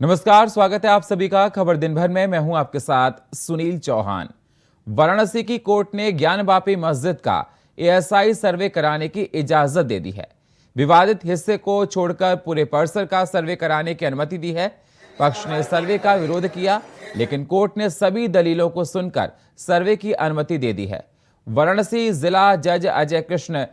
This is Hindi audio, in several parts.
नमस्कार, स्वागत है आप सभी का खबर दिन भर में। मैं हूं आपके साथ सुनील चौहान। वाराणसी की कोर्ट ने ज्ञानवापी मस्जिद का एएसआई सर्वे कराने की इजाजत दे दी है। विवादित हिस्से को छोड़कर पूरे परिसर का सर्वे कराने की अनुमति दी है। पक्ष ने सर्वे का विरोध किया, लेकिन कोर्ट ने सभी दलीलों को सुनकर सर्वे की अनुमति दे दी है। वाराणसी जिला जज अजय कृष्ण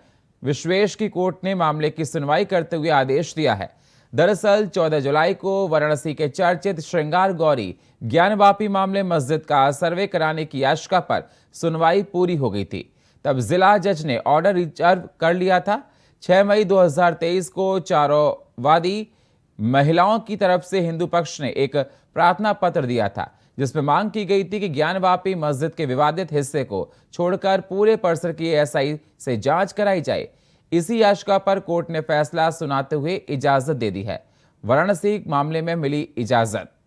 विश्वेश की कोर्ट ने मामले की सुनवाई करते हुए आदेश दिया है। दरअसल 14 जुलाई को वाराणसी के चर्चित श्रृंगार गौरी ज्ञानवापी मामले मस्जिद का सर्वे कराने की याचिका पर सुनवाई पूरी हो गई थी। तब जिला जज ने ऑर्डर रिजर्व कर लिया था। 6 मई 2023 को चारों वादी महिलाओं की तरफ से हिंदू पक्ष ने एक प्रार्थना पत्र दिया था, जिसमें मांग की गई थी कि ज्ञानवापी मस्जिद के विवादित हिस्से को छोड़कर पूरे परिसर की एएसआई से जांच कराई जाए। इसी याचिका पर कोर्ट ने फैसला सुनाते हुए इजाजत दे दी है। वाराणसी मामले में मिली इजाजत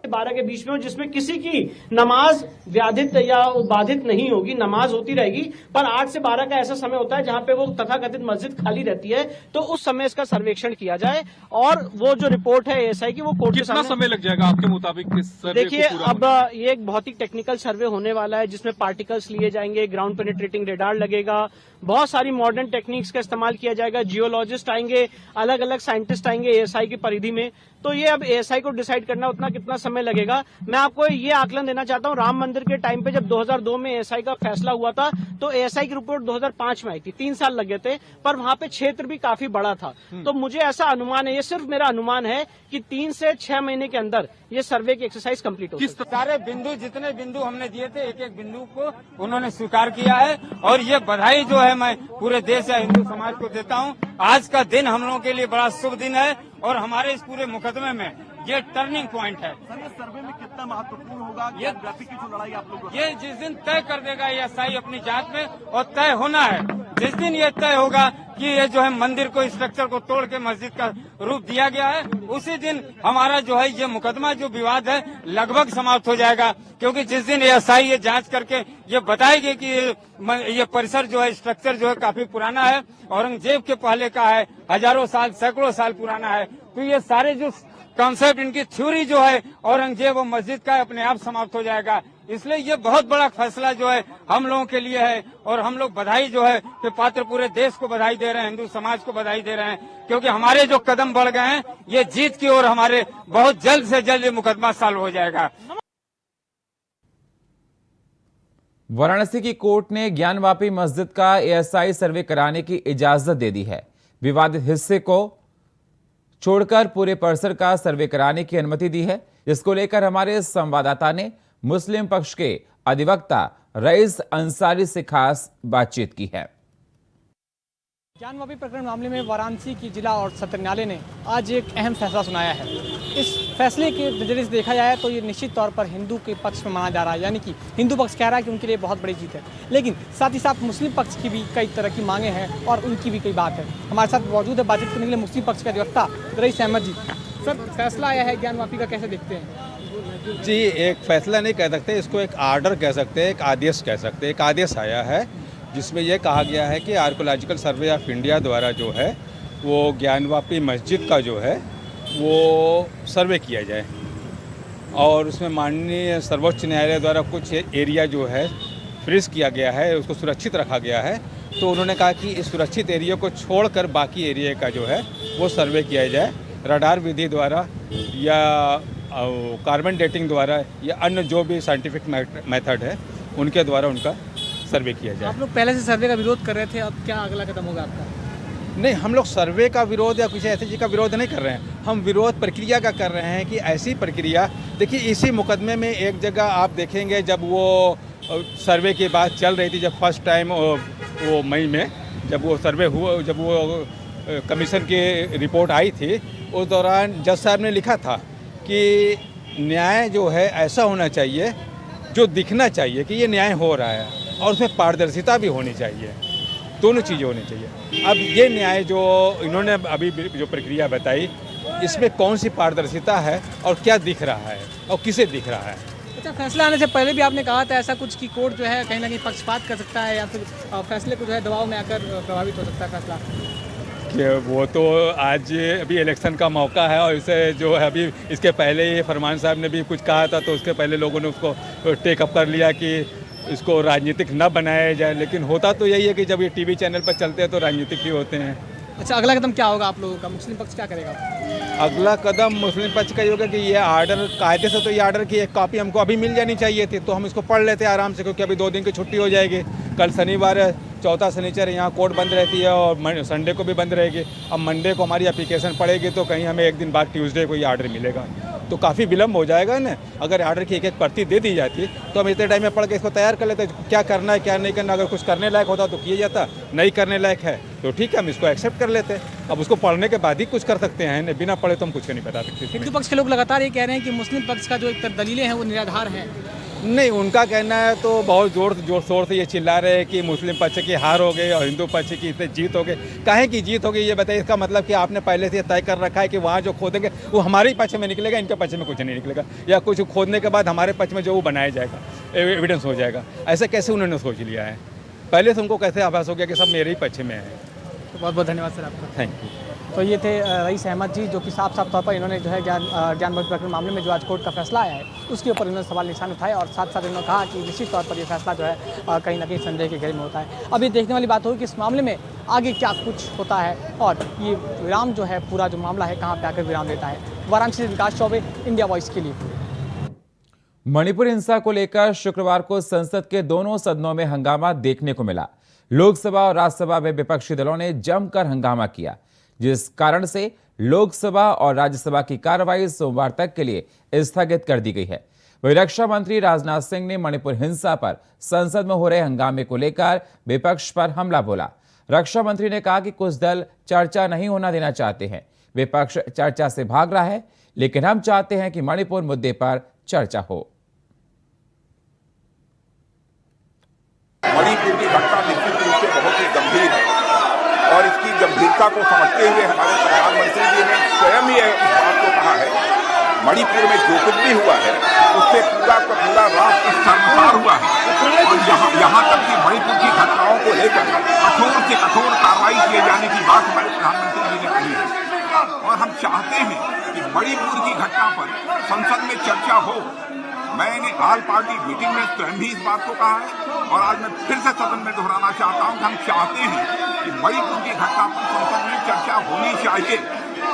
12 के बीच में हो, जिसमें किसी की नमाज व्याधित या बाधित नहीं होगी, नमाज होती रहेगी। पर 8 से 12 का ऐसा समय होता है जहां पे वो तथाकथित मस्जिद खाली रहती है, तो उस समय इसका सर्वेक्षण किया जाए और वो जो रिपोर्ट है एएसआई की वो कोर्ट के सामने। कितना समय लग जाएगा आपके मुताबिक इस सर्वे देखिए, को पूरा अब ये एक बहुत ही टेक्निकल सर्वे होने वाला है, जिसमें पार्टिकल्स लिए जाएंगे, ग्राउंड पेनिट्रेटिंग रेडार लगेगा, बहुत सारी मॉडर्न टेक्निक्स का इस्तेमाल किया जाएगा, जियोलॉजिस्ट आएंगे, अलग अलग साइंटिस्ट आएंगे एएसआई की परिधि में। तो ये अब एएसआई को डिसाइड करना उतना कितना समय लगेगा। मैं आपको ये आकलन देना चाहता हूँ, राम मंदिर के टाइम पे जब 2002 में एएसआई का फैसला हुआ था, तो एएसआई की रिपोर्ट 2005 में आई थी, 3 साल लगे थे, पर वहां पे क्षेत्र भी काफी बड़ा था। तो मुझे ऐसा अनुमान है, ये सिर्फ मेरा अनुमान है कि 3 से 6 महीने के अंदर ये सर्वे की एक्सरसाइज कंप्लीट हो। सारे बिंदु, जितने बिंदु हमने दिए थे, एक एक बिंदु को उन्होंने स्वीकार किया है और ये बधाई जो है मैं पूरे देश या हिंदू समाज को देता हूँ। आज का दिन हम लोगों के लिए बड़ा शुभ दिन है और हमारे इस पूरे मुकदमे में ये टर्निंग पॉइंट है। सर, ये सर्वे में कितना महत्वपूर्ण होगा? ये ट्रैफिक की जो लड़ाई आप लोग, ये जिस दिन तय कर देगा एएसआई अपनी जांच में, और तय होना है जिस दिन ये तय होगा कि ये जो है मंदिर को, स्ट्रक्चर को तोड़ के मस्जिद का रूप दिया गया है, उसी दिन हमारा जो है ये मुकदमा, जो विवाद है, लगभग समाप्त हो जाएगा। क्योंकि जिस दिन एएसआई ये जांच करके ये बताएगी कि ये परिसर जो है, स्ट्रक्चर जो है काफी पुराना है, औरंगजेब के पहले का है, हजारों साल, सैकड़ों साल पुराना है, तो ये सारे जो कॉन्सेप्ट, इनकी थ्योरी जो है औरंगजेब और मस्जिद का, अपने आप समाप्त हो जाएगा। इसलिए ये बहुत बड़ा फैसला जो है हम लोगों के लिए है और हम लोग बधाई जो है कि पात्र पूरे देश को बधाई दे रहे हैं, हिंदू समाज को बधाई दे रहे हैं, क्योंकि हमारे जो कदम बढ़ गए हैं ये जीत की ओर हमारे बहुत जल्द से जल्द ये मुकदमा सॉल्व हो जाएगा। वाराणसी की कोर्ट ने ज्ञानवापी मस्जिद का एएसआई सर्वे कराने की इजाजत दे दी है। विवादित हिस्से को छोड़कर पूरे परिसर का सर्वे कराने की अनुमति दी है, जिसको लेकर हमारे संवाददाता ने मुस्लिम पक्ष के अधिवक्ता रईस अंसारी से खास बातचीत की है। ज्ञानवापी प्रकरण मामले में वाराणसी की जिला और सत्र न्यायालय ने आज एक अहम फैसला सुनाया है। इस फैसले के नजरिए से देखा जाए तो ये निश्चित तौर पर हिंदू के पक्ष में माना जा रहा है, यानी कि हिंदू पक्ष कह रहा है कि उनके लिए बहुत बड़ी जीत है, लेकिन साथ ही साथ मुस्लिम पक्ष की भी कई तरह की मांगे हैं और उनकी भी कई बात है। हमारे साथ मौजूद है बातचीत करने के लिए मुस्लिम पक्ष के अधिवक्ता रईस अहमद जी। सर, फैसला आया है ज्ञानवापी का, कैसे देखते हैं? जी, एक फैसला नहीं कह सकते, इसको एक आर्डर कह सकते हैं, एक आदेश कह सकते हैं। एक आदेश आया है जिसमें यह कहा गया है कि आर्कोलॉजिकल सर्वे ऑफ इंडिया द्वारा जो है वो ज्ञानवापी मस्जिद का जो है वो सर्वे किया जाए, और उसमें माननीय सर्वोच्च न्यायालय द्वारा कुछ एरिया जो है फ्रीज किया गया है, उसको सुरक्षित रखा गया है। तो उन्होंने कहा कि इस सुरक्षित एरिया को छोड़कर बाकी एरिया का जो है वो सर्वे किया जाए, रडार विधि द्वारा या कार्बन डेटिंग द्वारा या अन्य जो भी साइंटिफिक मेथड है उनके द्वारा उनका सर्वे किया जाए। आप लोग पहले से सर्वे का विरोध कर रहे थे, अब क्या अगला कदम होगा आपका? नहीं, हम लोग सर्वे का विरोध या किसी ऐसी चीज़ का विरोध नहीं कर रहे हैं, हम विरोध प्रक्रिया का कर रहे हैं कि ऐसी प्रक्रिया, देखिए इसी मुकदमे में एक जगह आप देखेंगे जब वो सर्वे की बात चल रही थी, जब फर्स्ट टाइम वो मई में जब वो सर्वे हुआ, जब वो कमीशन की रिपोर्ट आई थी, उस दौरान जज साहब ने लिखा था कि न्याय जो है ऐसा होना चाहिए जो दिखना चाहिए कि ये न्याय हो रहा है, और उसमें पारदर्शिता भी होनी चाहिए, दोनों चीज़ें होनी चाहिए। अब ये न्याय जो इन्होंने अभी जो प्रक्रिया बताई, इसमें कौन सी पारदर्शिता है और क्या दिख रहा है और किसे दिख रहा है? अच्छा, फैसला आने से पहले भी आपने कहा था ऐसा कुछ कि कोर्ट जो है कहीं ना कहीं पक्षपात कर सकता है या फिर फैसले को जो है दबाव में आकर प्रभावित हो सकता है फैसला। देखिए वो तो आज अभी इलेक्शन का मौका है और इसे जो है अभी इसके पहले ही फरमान साहब ने भी कुछ कहा था, तो उसके पहले लोगों ने उसको टेकअप कर लिया कि इसको राजनीतिक न बनाया जाए। लेकिन होता तो यही है कि जब ये टीवी चैनल पर चलते हैं तो राजनीतिक ही होते हैं। अच्छा, अगला कदम क्या होगा आप लोगों का? मुस्लिम पक्ष क्या करेगा? अगला कदम मुस्लिम पक्ष का ये होगा कि ये आर्डर कायदे से, तो ये आर्डर की एक कॉपी हमको अभी मिल जानी चाहिए थी, तो हम इसको पढ़ लेते आराम से, क्योंकि अभी 2 दिन की छुट्टी हो जाएगी। कल शनिवार है, चौथा शनिचर यहाँ कोर्ट बंद रहती है और संडे को भी बंद रहेगी। अब मंडे को हमारी एप्लीकेशन पड़ेगी तो कहीं हमें एक दिन बाद ट्यूसडे को ये आर्डर मिलेगा, तो काफ़ी विलम्ब हो जाएगा ना। अगर आर्डर की एक प्रति दे दी जाती तो हम इतने टाइम में पढ़ के इसको तैयार कर लेते, क्या करना है क्या नहीं करना। अगर कुछ करने लायक होता तो किया जाता, नहीं करने लायक है तो ठीक है, हम इसको एक्सेप्ट कर लेते। अब उसको पढ़ने के बाद ही कुछ कर सकते हैं, बिना पढ़े तो हम कुछ नहीं बता सकते। हिंदू पक्ष के लोग लगातार ये कह रहे हैं कि मुस्लिम पक्ष का जो एक दलीलें हैं वो निराधार हैं। नहीं, उनका कहना है तो बहुत जोर शोर से ये चिल्ला रहे हैं कि मुस्लिम पक्ष की हार हो गई और हिंदू पक्ष की इतनी जीत हो गई। काहे की जीत हो गई ये बताइए? इसका मतलब कि आपने पहले से तय कर रखा है कि वहाँ जो खोदेंगे वो हमारे ही पक्ष में निकलेगा, इनके पक्ष में कुछ नहीं निकलेगा, या कुछ खोदने के बाद हमारे पक्ष में जो वो बनाया जाएगा, एविडेंस हो जाएगा। ऐसा कैसे उन्होंने सोच लिया है? पहले से उनको कैसे आभास हो गया कि सब मेरे ही पक्ष में है? तो बहुत बहुत धन्यवाद सर आपका। Thank you. तो ये थे रईस अहमद जी, जो कि साफ तौर पर इन्होंने जो है ज्ञान प्रकरण मामले में जो आज कोर्ट का फैसला आया है उसके ऊपर इन्होंने सवाल निशान उठाए और साथ साथ इन्होंने कहा कि निश्चित तौर पर ये फैसला जो है कहीं ना कहीं संदेह के घेरे में होता है। अब ये देखने वाली बात होगी कि इस मामले में आगे क्या कुछ होता है और ये विराम जो है, पूरा जो मामला है कहाँ पे आकर विराम देता है। वाराणसी से विकास चौबे, इंडिया वॉइस के लिए। मणिपुर हिंसा को लेकर शुक्रवार को संसद के दोनों सदनों में हंगामा देखने को मिला। लोकसभा और राज्यसभा में विपक्षी दलों ने जमकर हंगामा किया, जिस कारण से लोकसभा और राज्यसभा की कार्रवाई सोमवार तक के लिए स्थगित कर दी गई है। वहीं रक्षा मंत्री राजनाथ सिंह ने मणिपुर हिंसा पर संसद में हो रहे हंगामे को लेकर विपक्ष पर हमला बोला। रक्षा मंत्री ने कहा कि कुछ दल चर्चा नहीं होना देना चाहते हैं। विपक्ष चर्चा से भाग रहा है, लेकिन हम चाहते हैं कि मणिपुर मुद्दे पर चर्चा हो। मणिपुर की घटना निश्चित रूप से बहुत ही गंभीर है और इसकी गंभीरता को समझते हुए हमारे प्रधानमंत्री जी ने स्वयं ही इस बात को कहा है, मणिपुर में जो कुछ भी हुआ है उससे पूरा का पूरा राष्ट्र शर्मसार हुआ है और यहाँ तक कि मणिपुर की घटनाओं को लेकर कठोर से कठोर कार्रवाई किए जाने की बात हमारे प्रधानमंत्री जी ने कही है। और हम चाहते हैं कि मणिपुर की घटना पर संसद में चर्चा हो। मैंने ऑल पार्टी मीटिंग में स्वयं भी इस बात को कहा है और आज मैं फिर से सदन में दोहराना चाहता हूं कि हम चाहते हैं कि मणिपुर की घटना पर संसद में चर्चा होनी चाहिए।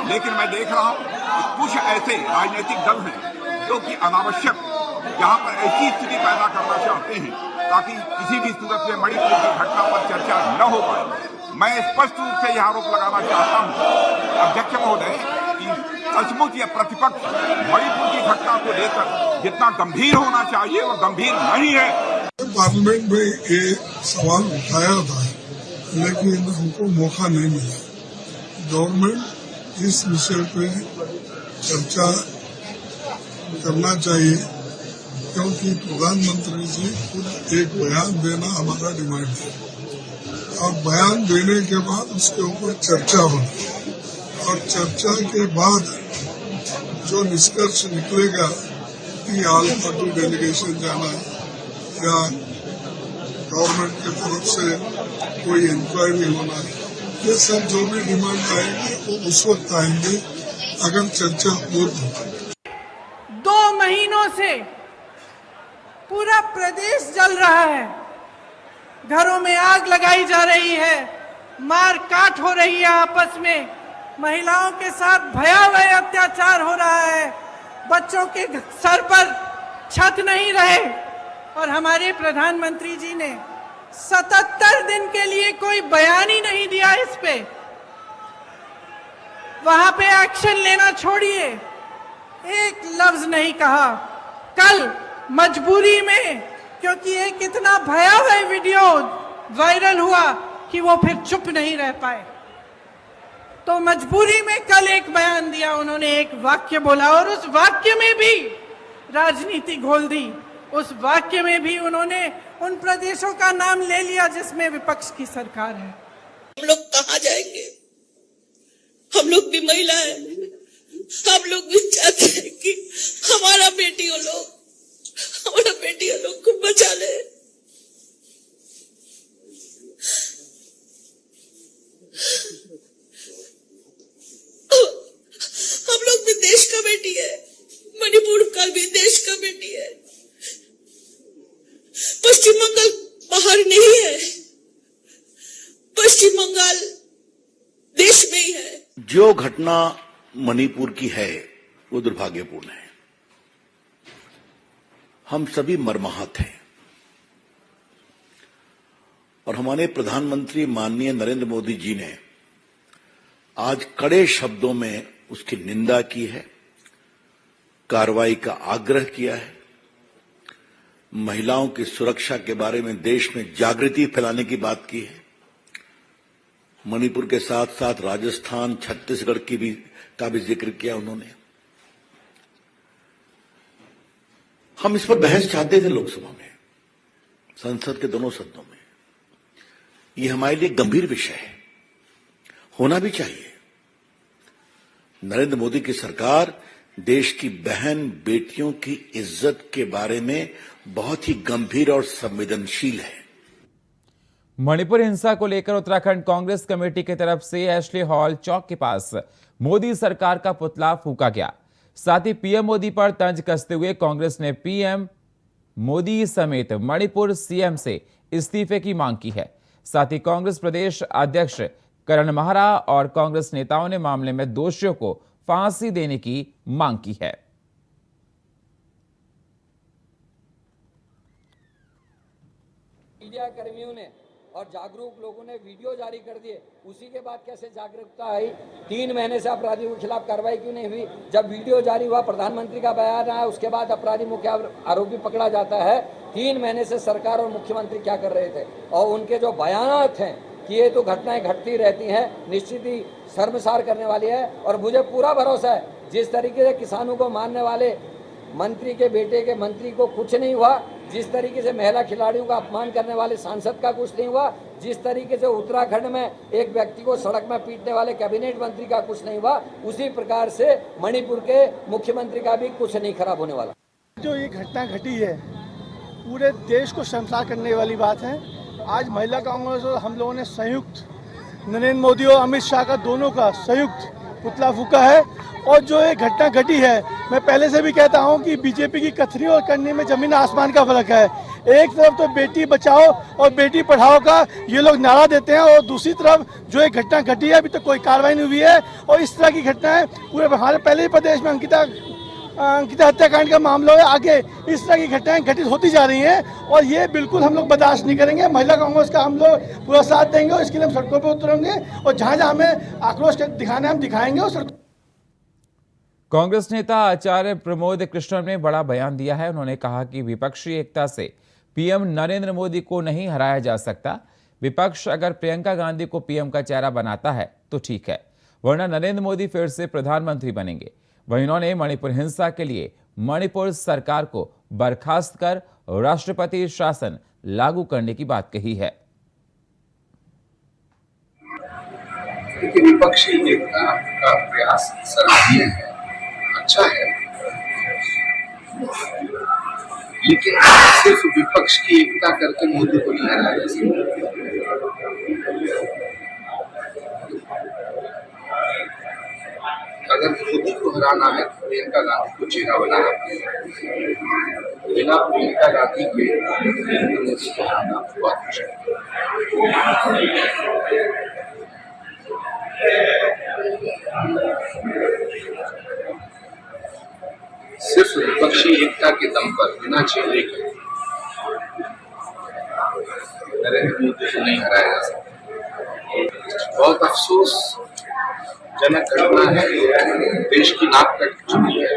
लेकिन मैं देख रहा हूं कि कुछ ऐसे राजनीतिक दल हैं जो कि अनावश्यक यहाँ पर ऐसी स्थिति पैदा करना चाहते हैं ताकि किसी भी सूरत में मणिपुर की घटना पर चर्चा न हो पाए। मैं स्पष्ट रूप से यह आरोप लगाना चाहता हूं अध्यक्ष महोदय कि सचमुच यह प्रतिपक्ष मणिपुर की घटना को लेकर जितना गंभीर होना चाहिए वो गंभीर नहीं है। पार्लियामेंट में ये सवाल उठाया था लेकिन हमको मौका नहीं मिला। गवर्नमेंट इस विषय पे चर्चा करना चाहिए क्योंकि प्रधानमंत्री जी खुद एक बयान देना हमारा डिमांड है और बयान देने के बाद उसके ऊपर चर्चा होगी और चर्चा के बाद जो निष्कर्ष निकलेगा कि ऑल पार्टी डेलीगेशन जाना या गवर्नमेंट की तरफ से कोई इंक्वायरी होना, ये सब जो भी डिमांड आएंगे वो उस वक्त आएंगे अगर चर्चा हो तो। 2 महीनों से पूरा प्रदेश जल रहा है, घरों में आग लगाई जा रही है, मार काट हो रही है, आपस में महिलाओं के साथ भयावह अत्याचार हो रहा है, बच्चों के सर पर छत नहीं रहे और हमारे प्रधानमंत्री जी ने 77 दिन के लिए कोई बयान ही नहीं दिया इस पे। वहां पे एक्शन लेना छोड़िए, एक लफ्ज नहीं कहा। कल मजबूरी में, क्योंकि एक इतना भयावह वीडियो वायरल हुआ कि वो फिर चुप नहीं रह पाए, तो मजबूरी में कल एक बयान दिया, उन्होंने एक वाक्य बोला और उस वाक्य में भी राजनीति घोल दी। उस वाक्य में भी उन्होंने उन प्रदेशों का नाम ले लिया जिसमें विपक्ष की सरकार है। हम लोग कहाँ जाएंगे? हम लोग भी महिला हैं, हम लोग भी चाहते हैं कि हमारा बेटियों लोग को बचा ले। बेटी है, मणिपुर का भी देश का बेटी है। पश्चिम बंगाल बाहर नहीं है, पश्चिम बंगाल देश में ही है। जो घटना मणिपुर की है वो दुर्भाग्यपूर्ण है। हम सभी मर्माहत हैं और हमारे प्रधानमंत्री माननीय नरेंद्र मोदी जी ने आज कड़े शब्दों में उसकी निंदा की है, कार्रवाई का आग्रह किया है। महिलाओं की सुरक्षा के बारे में देश में जागृति फैलाने की बात की है। मणिपुर के साथ साथ राजस्थान, छत्तीसगढ़ का भी जिक्र किया उन्होंने। हम इस पर बहस चाहते थे लोकसभा में, संसद के दोनों सदनों में। ये हमारे लिए गंभीर विषय है, होना भी चाहिए। नरेंद्र मोदी की सरकार देश की बहन बेटियों की इज्जत के बारे में बहुत ही गंभीर और संवेदनशील है। मणिपुर हिंसा को लेकर उत्तराखंड कांग्रेस कमेटी की तरफ से एशले हॉल चौक के पास मोदी सरकार का पुतला फूंका गया। साथ ही पीएम मोदी पर तंज कसते हुए कांग्रेस ने पीएम मोदी समेत मणिपुर सीएम से इस्तीफे की मांग की है। साथ ही कांग्रेस प्रदेश अध्यक्ष करण महरा और कांग्रेस नेताओं ने मामले में दोषियों को फांसी देने की मांग की है। मीडिया कर्मियों ने और जागरूक लोगों ने वीडियो जारी कर दिए, उसी के बाद कैसे जागरूकता आई? 3 महीने से अपराधियों के खिलाफ कार्रवाई क्यों नहीं हुई? जब वीडियो जारी हुआ, प्रधानमंत्री का बयान आया, उसके बाद अपराधी मुख्य आरोपी पकड़ा जाता है। 3 महीने से सरकार और मुख्यमंत्री क्या कर रहे थे? और उनके जो बयानात हैं कि ये तो घटनाएं घटती रहती हैं, निश्चित ही शर्मसार करने वाली है। और मुझे पूरा भरोसा है, जिस तरीके से किसानों को मारने वाले मंत्री के बेटे के मंत्री को कुछ नहीं हुआ, जिस तरीके से महिला खिलाड़ियों का अपमान करने वाले सांसद का कुछ नहीं हुआ, जिस तरीके से उत्तराखंड में एक व्यक्ति को सड़क में पीटने वाले कैबिनेट मंत्री का कुछ नहीं हुआ, उसी प्रकार से मणिपुर के मुख्यमंत्री का भी कुछ नहीं खराब होने वाला। जो ये घटना घटी है पूरे देश को शर्मसार करने वाली बात है। आज महिला कांग्रेस और हम लोगों ने संयुक्त नरेंद्र मोदी और अमित शाह का दोनों का संयुक्त पुतला फूंका है। और जो ये घटना घटी है, मैं पहले से भी कहता हूं कि बीजेपी की कथनी और करनी में जमीन आसमान का फर्क है। एक तरफ तो बेटी बचाओ और बेटी पढ़ाओ का ये लोग नारा देते हैं, और दूसरी तरफ जो एक घटना घटी है अभी तक कोई कार्रवाई नहीं हुई है। और इस तरह की घटनाएं पूरे हमारे पहले ही प्रदेश में अंकिता हत्याकांड का मामला है, आगे इस तरह की घटनाएं घटित होती जा रही हैं और ये बिल्कुल हम लोग बर्दाश्त नहीं करेंगे। महिला कांग्रेस का हम लोग पूरा साथ देंगे और इसके लिए हम सड़कों पर उतरेंगे और जहां जहां हमें आक्रोश दिखाना है हम दिखाएंगे। और कांग्रेस नेता आचार्य प्रमोद कृष्ण ने बड़ा बयान दिया है। उन्होंने कहा कि विपक्षी एकता से पीएम नरेंद्र मोदी को नहीं हराया जा सकता। विपक्ष अगर प्रियंका गांधी को पीएम का चेहरा बनाता है तो ठीक है, वरना नरेंद्र मोदी फिर से प्रधानमंत्री बनेंगे। वहीं उन्होंने मणिपुर हिंसा के लिए मणिपुर सरकार को बर्खास्त कर राष्ट्रपति शासन लागू करने की बात कही है। विपक्षी एकता का प्रयास सराहनीय है, अच्छा है, लेकिन सिर्फ विपक्ष की एकता करके मोदी को नहीं हराया जा सकता। अगर मोदी को हराना है तो प्रियंका गांधी को चेहरा बनाना पड़ेगा। बिना प्रियंका गांधी के मोदी को हराना बहुत मुश्किल सिर्फ विपक्षी एकता के दम पर बिना चेहरे के नरेंद्र मोदी को नहीं हराया जा सकता। बहुत अफसोस जनक घटना है, देश की नाक कट चुकी है।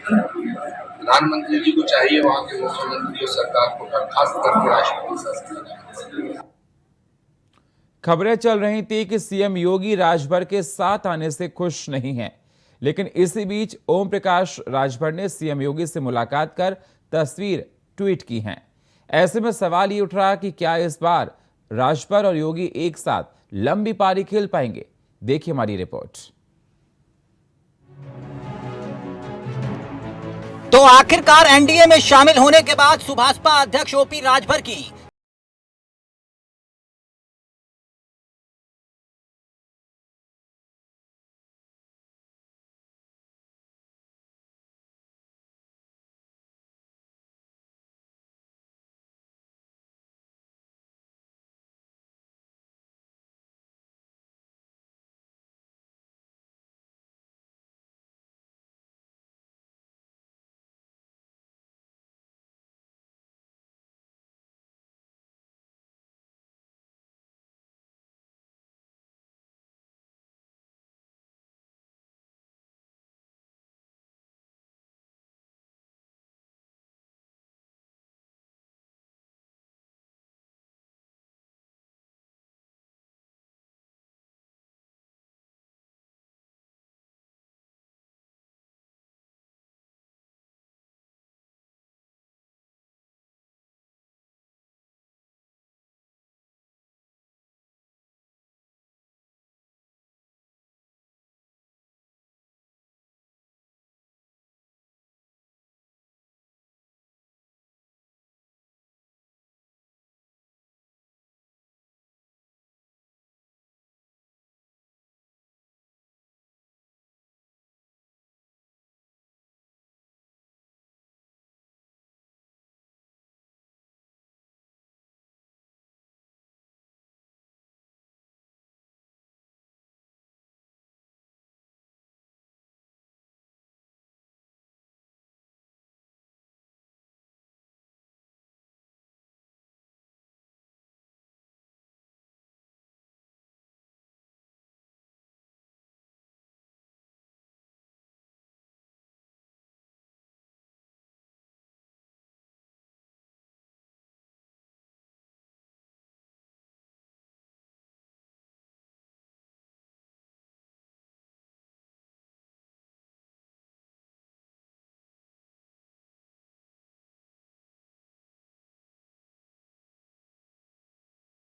प्रधानमंत्री जी को चाहिए वहां के मुख्यमंत्री और सरकार को बर्खास्त करके राष्ट्रपति शासन। खबरें चल रही थी कि सीएम योगी राजभर के साथ आने से खुश नहीं हैं, लेकिन इसी बीच ओम प्रकाश राजभर ने सीएम योगी से मुलाकात कर तस्वीर ट्वीट की हैं। ऐसे में सवाल ये उठ रहा कि क्या इस बार राजभर और योगी एक साथ लंबी पारी खेल पाएंगे? देखिए हमारी रिपोर्ट। तो आखिरकार एनडीए में शामिल होने के बाद सुभाषपा अध्यक्ष ओपी राजभर की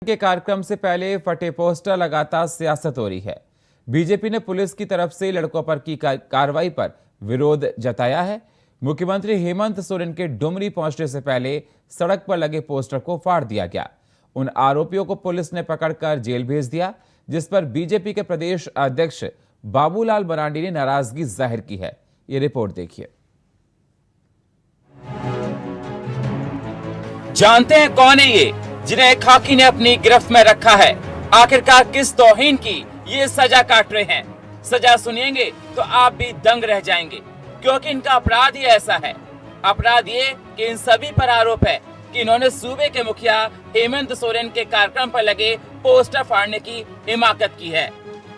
के कार्यक्रम से पहले फटे पोस्टर लगातार सियासत हो रही है। बीजेपी ने पुलिस की तरफ से लड़कों पर की कार्रवाई पर विरोध जताया है। मुख्यमंत्री हेमंत सोरेन के डुमरी पहुंचने से पहले सड़क पर लगे पोस्टर को फाड़ दिया गया। उन आरोपियों को पुलिस ने पकड़कर जेल भेज दिया, जिस पर बीजेपी के प्रदेश अध्यक्ष बाबूलाल मरांडी ने नाराजगी जाहिर की है। ये रिपोर्ट देखिए। जानते हैं कौन है ये जिन्हें खाकी ने अपनी गिरफ्त में रखा है? आखिरकार किस तौहीन की ये सजा काट रहे हैं? सजा सुनिएंगे तो आप भी दंग रह जाएंगे, क्योंकि इनका अपराध ही ऐसा है। अपराध ये कि इन सभी पर आरोप है कि इन्होंने सूबे के मुखिया हेमंत सोरेन के कार्यक्रम पर लगे पोस्टर फाड़ने की हिमाकत की है।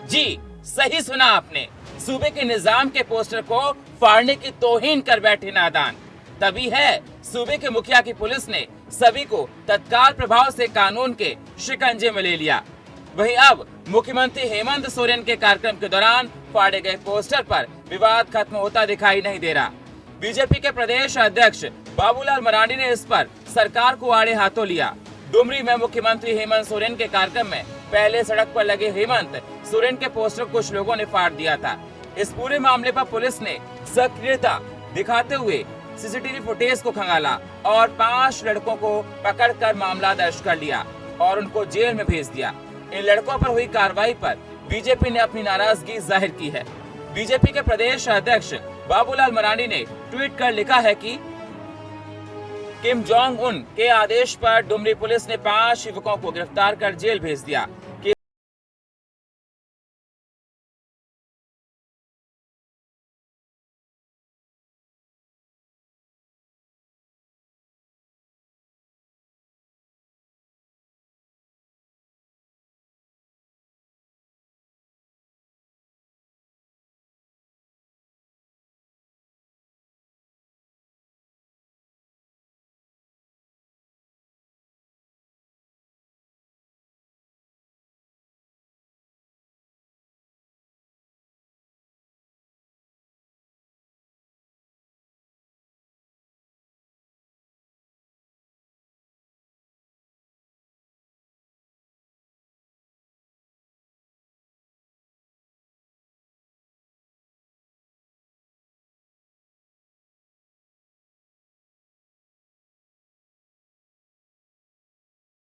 जी सही सुना आपने, सूबे के निजाम के पोस्टर को फाड़ने की तौहीन कर बैठे नादान। तभी है सूबे के मुखिया की पुलिस ने सभी को तत्काल प्रभाव से कानून के शिकंजे में ले लिया। वहीं अब मुख्यमंत्री हेमंत सोरेन के कार्यक्रम के दौरान फाड़े गए पोस्टर पर विवाद खत्म होता दिखाई नहीं दे रहा। बीजेपी के प्रदेश अध्यक्ष बाबूलाल मरांडी ने इस पर सरकार को आड़े हाथों लिया। डुमरी में मुख्यमंत्री हेमंत सोरेन के कार्यक्रम में पहले सड़क पर लगे हेमंत सोरेन के पोस्टर कुछ लोगों ने फाड़ दिया था। इस पूरे मामले पर पुलिस ने सक्रियता दिखाते हुए सीसीटीवी फुटेज को खंगाला और 5 लड़कों को पकड़कर मामला दर्ज कर लिया और उनको जेल में भेज दिया। इन लड़कों पर हुई कार्रवाई पर बीजेपी ने अपनी नाराजगी जाहिर की है। बीजेपी के प्रदेश अध्यक्ष बाबूलाल मरांडी ने ट्वीट कर लिखा है कि किम जोंग उन के आदेश पर डुमरी पुलिस ने 5 युवकों को गिरफ्तार कर जेल भेज दिया।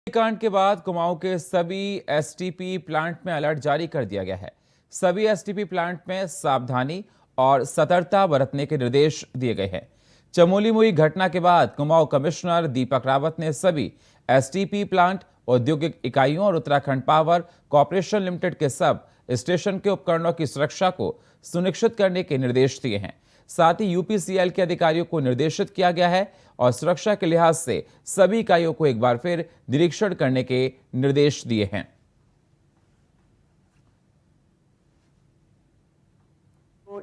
कांड के बाद कुमाऊं के सभी एसटीपी प्लांट में अलर्ट जारी कर दिया गया है। सभी एसटीपी प्लांट में सावधानी और सतर्कता बरतने के निर्देश दिए गए हैं। चमोली में हुई घटना के बाद कुमाऊं कमिश्नर दीपक रावत ने सभी एसटीपी प्लांट, औद्योगिक इकाइयों और उत्तराखंड पावर कॉर्पोरेशन लिमिटेड के सब स्टेशन के उपकरणों की सुरक्षा को सुनिश्चित करने के निर्देश दिए हैं। साथ ही यूपीसीएल के अधिकारियों को निर्देशित किया गया है और सुरक्षा के लिहाज से सभी इकाइयों को एक बार फिर निरीक्षण करने के निर्देश दिए हैं।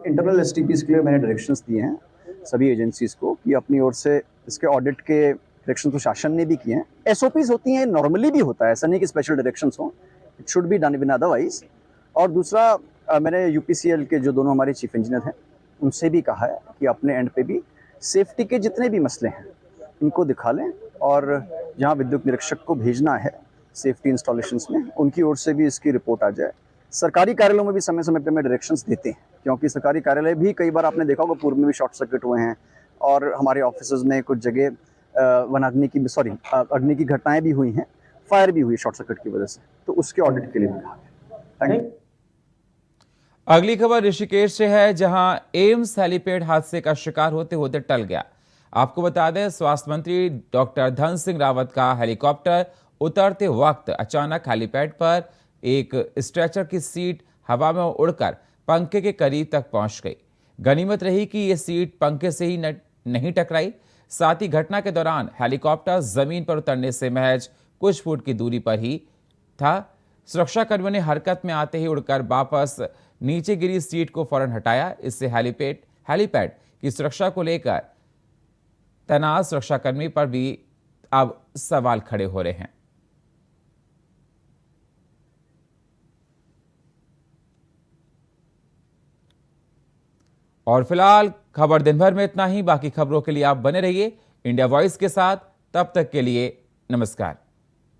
इंटरनल एसटीपीज के लिए मैंने डायरेक्शंस दिए हैं सभी एजेंसीज को कि अपनी ओर से इसके ऑडिट के डायरेक्शन तो शासन ने भी किए हैं। एसओपीज होती हैं, नॉर्मली भी होता है, ऐसा नहीं कि स्पेशल डायरेक्शंस हो, it should be done win otherwise. और दूसरा, मैंने यूपीसीएल के जो दोनों हमारे चीफ इंजीनियर हैं उनसे भी कहा है कि अपने एंड पे भी सेफ्टी के जितने भी मसले हैं इनको दिखा लें, और जहां विद्युत निरीक्षक को भेजना है सेफ्टी इंस्टॉलेशंस में उनकी ओर से भी इसकी रिपोर्ट आ जाए। सरकारी कार्यालयों में भी समय समय पे में डायरेक्शंस देते हैं, क्योंकि सरकारी कार्यालय भी कई बार आपने देखा होगा पूर्व में भी शॉर्ट सर्किट हुए हैं, और हमारे ऑफिसेज में कुछ जगह अग्नि की घटनाएं भी हुई हैं, फायर भी हुई शॉर्ट सर्किट की वजह से, तो उसके ऑडिट के लिए भी कहा गया। Thank you. अगली खबर ऋषिकेश से है, जहां एम्स हेलीपैड हादसे का शिकार होते होते टल गया। आपको बता दें, स्वास्थ्य मंत्री डॉक्टर धन सिंह रावत का हेलीकॉप्टर उतरते वक्त अचानक हेलीपैड पर एक स्ट्रेचर की सीट हवा में उड़कर पंखे के करीब तक पहुंच गई। गनीमत रही कि यह सीट पंखे से ही नहीं टकराई। साथ ही घटना के दौरान हेलीकॉप्टर जमीन पर उतरने से महज कुछ फुट की दूरी पर ही था। सुरक्षाकर्मियों ने हरकत में आते ही उड़कर वापस नीचे गिरी सीट को फौरन हटाया। इससे हेलीपैड की सुरक्षा को लेकर तैनात सुरक्षाकर्मी पर भी अब सवाल खड़े हो रहे हैं। और फिलहाल खबर दिन भर में इतना ही। बाकी खबरों के लिए आप बने रहिए इंडिया वॉइस के साथ। तब तक के लिए नमस्कार।